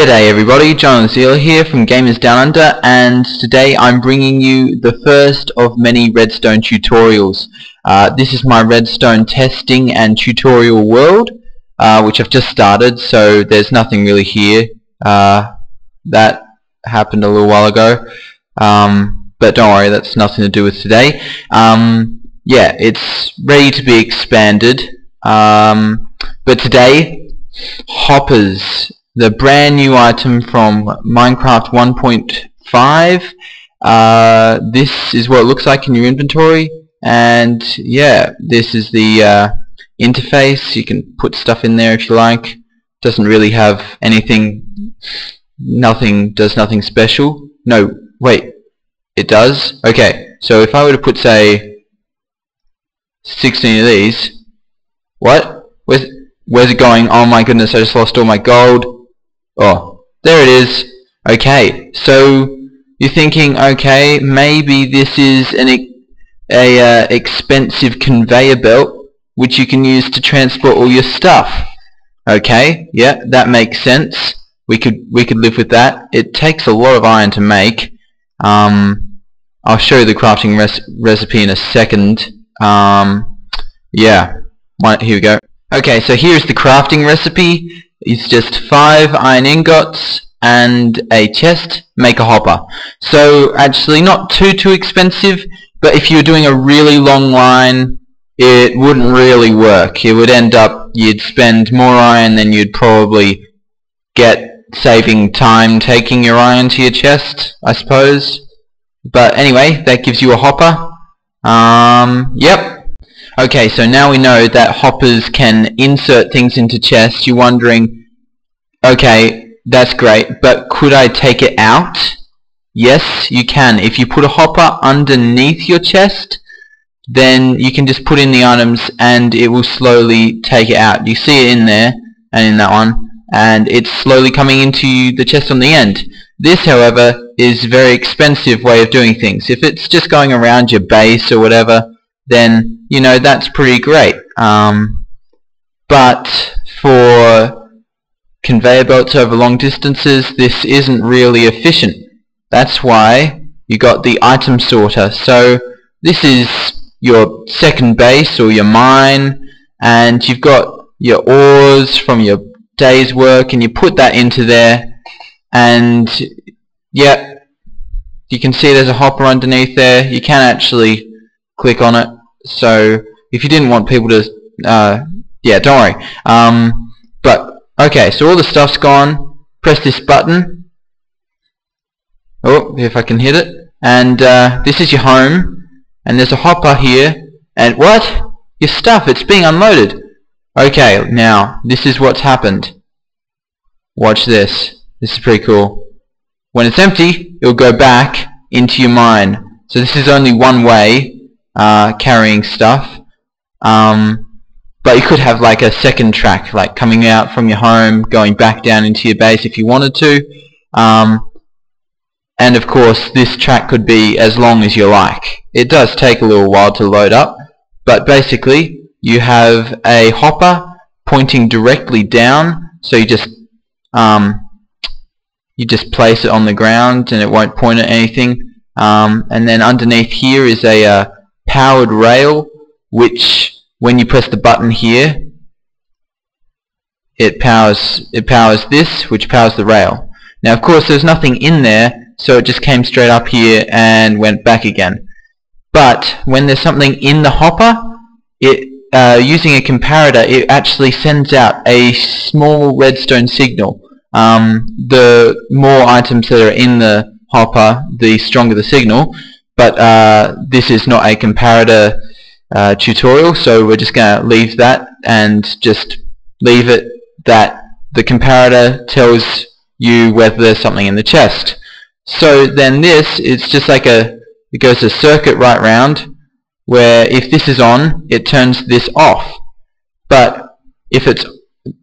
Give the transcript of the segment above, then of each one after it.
G'day everybody, John Zeel here from Gamers Down Under, and today I'm bringing you the first of many Redstone tutorials. This is my Redstone testing and tutorial world, which I've just started, so there's nothing really here. That happened a little while ago, but don't worry, that's nothing to do with today. Yeah, it's ready to be expanded, but today, hoppers. The brand new item from Minecraft 1.5. This is what it looks like in your inventory, and yeah, this is the interface. You can put stuff in there if you like. Doesn't really have anything, does nothing special. No, wait, it does? Okay, so if I were to put, say, 16 of these, what? Where's it going? Oh my goodness, I just lost all my gold. Oh, there it is. Okay, so you're thinking, okay, maybe this is an expensive conveyor belt which you can use to transport all your stuff. Okay, yeah, that makes sense. We could live with that. It takes a lot of iron to make. I'll show you the crafting recipe in a second. Yeah, here we go. Okay, so here's the crafting recipe. It's just 5 iron ingots and a chest, make a hopper. So actually not too expensive, but if you're doing a really long line, it wouldn't really work. It would end up, you'd spend more iron than you'd probably get saving time taking your iron to your chest, I suppose. But anyway, that gives you a hopper. Yep. Okay, so now we know that hoppers can insert things into chests. You're wondering, okay, that's great, but could I take it out? Yes, you can. If you put a hopper underneath your chest, then you can just put in the items and it will slowly take it out. You see it in there and in that one, and it's slowly coming into the chest on the end. This, however, is a very expensive way of doing things. If it's just going around your base or whatever, then you know that's pretty great. But for conveyor belts over long distances, this isn't really efficient. That's why you got the item sorter. So this is your second base or your mine, and you've got your ores from your day's work, and you put that into there, and yeah, you can see there's a hopper underneath there. You can actually click on it. So if you didn't want people to, yeah, don't worry. But okay, so all the stuff's gone. Press this button. Oh, if I can hit it. And this is your home. And there's a hopper here. And what? Your stuff, it's being unloaded. Okay, now this is what's happened. Watch this. This is pretty cool. When it's empty, it'll go back into your mine. So this is only one way. Carrying stuff, but you could have like a second track, like coming out from your home, going back down into your base if you wanted to, and of course this track could be as long as you like. It does take a little while to load up, but basically you have a hopper pointing directly down, so you just place it on the ground and it won't point at anything, and then underneath here is a powered rail, which when you press the button here, it powers this, which powers the rail. Now of course there's nothing in there, so it just came straight up here and went back again. But when there's something in the hopper, it using a comparator, it actually sends out a small redstone signal. The more items that are in the hopper, the stronger the signal. But this is not a comparator tutorial, so we're just going to leave that and just leave it that the comparator tells you whether there's something in the chest. So then this, it's just like it goes a circuit right round, where if this is on, it turns this off. But if it's,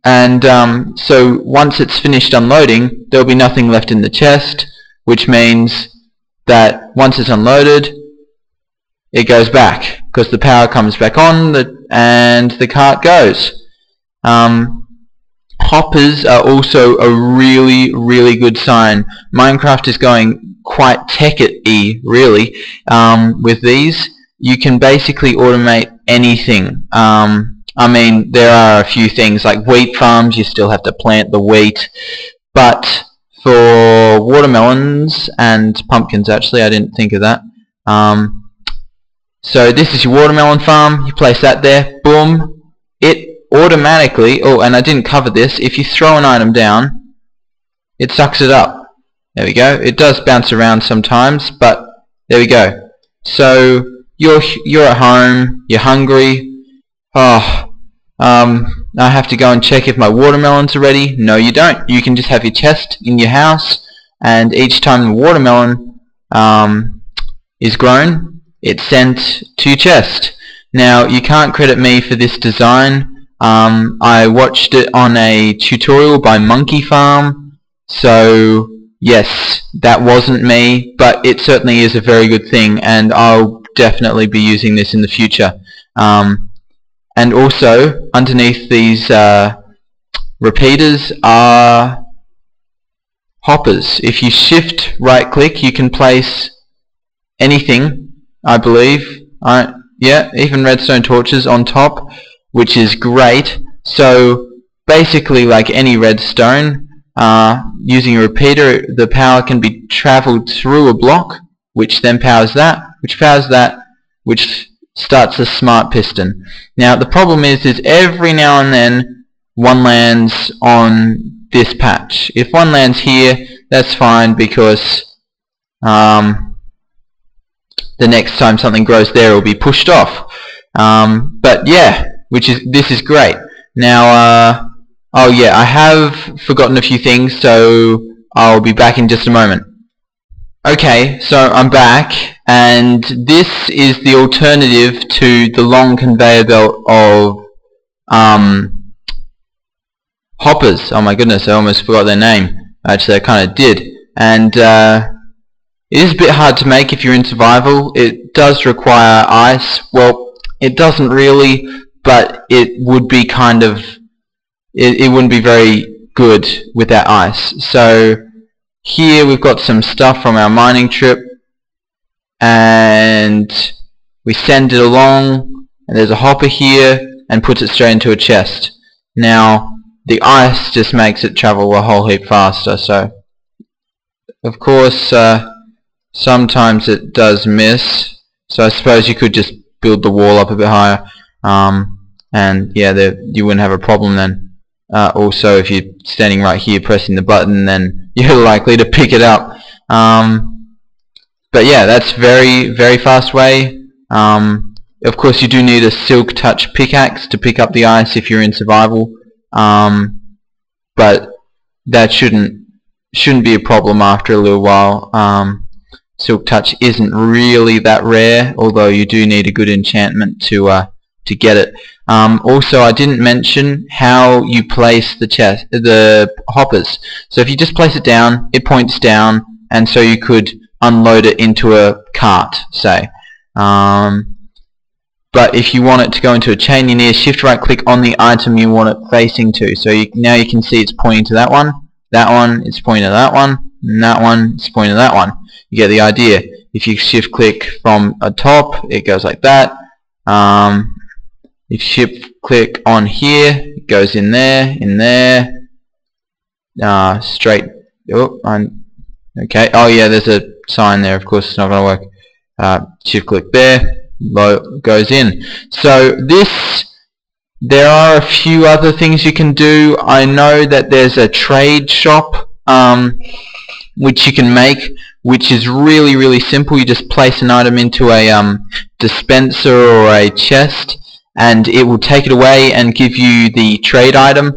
and so once it's finished unloading, there'll be nothing left in the chest, which means that once it's unloaded, it goes back because the power comes back on and the cart goes. hoppers are also a really good sign. Minecraft is going quite tech-y, really. With these, you can basically automate anything. I mean, there are a few things like wheat farms. You still have to plant the wheat, but for watermelons and pumpkins, actually, I didn't think of that. So this is your watermelon farm. You place that there. Boom. It automatically, oh, and I didn't cover this, if you throw an item down, it sucks it up. There we go. It does bounce around sometimes, but there we go. So you're at home, you're hungry. Oh, I have to go and check if my watermelons are ready. No, you don't. You can just have your chest in your house, and each time the watermelon is grown, it's sent to your chest. Now, you can't credit me for this design. I watched it on a tutorial by Monkey Farm, so yes, that wasn't me, but it certainly is a very good thing, and I'll definitely be using this in the future. And also, underneath these repeaters are hoppers. If you shift right click, you can place anything, I believe. Yeah, even redstone torches on top, which is great. So basically, like any redstone, using a repeater, the power can be traveled through a block, which then powers that, which starts a smart piston. Now the problem is every now and then one lands on this patch. If one lands here, that's fine, because the next time something grows there, it will be pushed off. But yeah, this is great. Now, oh yeah, I have forgotten a few things, so I'll be back in just a moment. Okay, so I'm back, and this is the alternative to the long conveyor belt of hoppers. Oh my goodness, I almost forgot their name. Actually, I kind of did. And it is a bit hard to make if you're in survival. It does require ice. Well, it doesn't really, but it would be kind of... It wouldn't be very good without ice. So here we've got some stuff from our mining trip, and we send it along, and there's a hopper here, and puts it straight into a chest. Now, the ice just makes it travel a whole heap faster, so of course sometimes it does miss, so I suppose you could just build the wall up a bit higher, and yeah, you wouldn't have a problem then. Also, if you're standing right here pressing the button, then you're likely to pick it up. But yeah, that's very fast way. Of course, you do need a silk touch pickaxe to pick up the ice if you're in survival, but that shouldn't be a problem after a little while. Silk touch isn't really that rare, although you do need a good enchantment to get it. Also, I didn't mention how you place the hoppers. So if you just place it down, it points down, and so you could unload it into a cart, say. But if you want it to go into a chain, you need to shift right click on the item you want it facing to. So now you can see it's pointing to that one, it's pointing to that one, and that one, it's pointing to that one. You get the idea. If you shift click from a top, it goes like that. If you shift click on here, it goes in there, straight. Oh, okay. Oh yeah, there's a sign there. Of course, it's not going to work. Shift click there, goes in. So there are a few other things you can do. I know that there's a trade shop which you can make, which is really simple. You just place an item into a dispenser or a chest, and it will take it away and give you the trade item,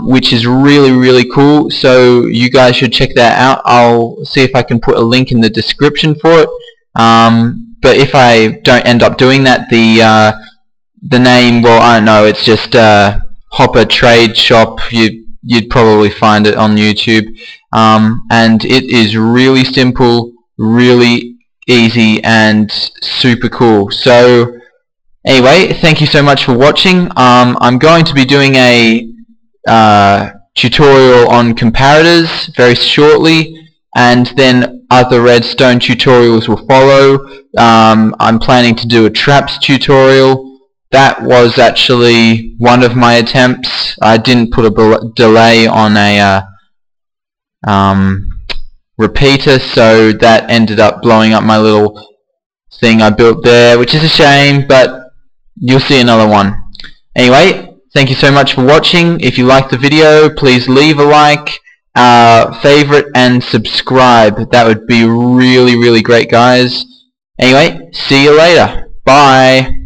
which is really cool. So you guys should check that out. I'll see if I can put a link in the description for it. But if I don't end up doing that, the name, well, I don't know, it's just Hopper Trade Shop. You'd probably find it on YouTube, and it is really simple, really easy, and super cool. So anyway, thank you so much for watching. I'm going to be doing a tutorial on comparators very shortly, and then other redstone tutorials will follow. I'm planning to do a traps tutorial. That was actually one of my attempts. I didn't put a delay on a repeater, so that ended up blowing up my little thing I built there, which is a shame, but you'll see another one. Anyway, thank you so much for watching. If you liked the video, please leave a like, favorite, and subscribe. That would be really, really great, guys. Anyway, see you later. Bye.